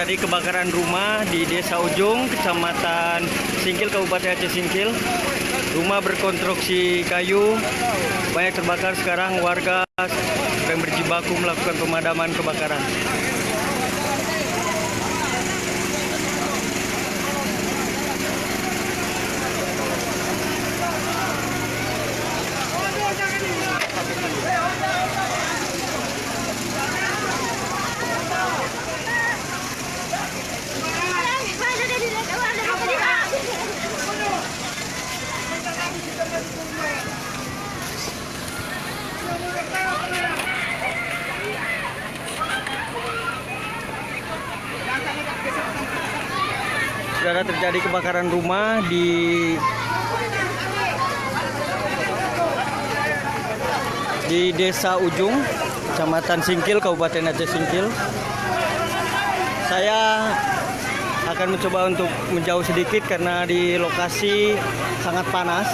terjadi kebakaran rumah di Desa Ujung, Kecamatan Singkil, Kabupaten Aceh Singkil. Rumah berkonstruksi kayu banyak terbakar. Sekarang warga sedang berjibaku melakukan pemadaman kebakaran. Sudah terjadi kebakaran rumah di Desa Ujung, Kecamatan Singkil, Kabupaten Aceh Singkil. Saya akan mencoba untuk menjauh sedikit karena di lokasi sangat panas.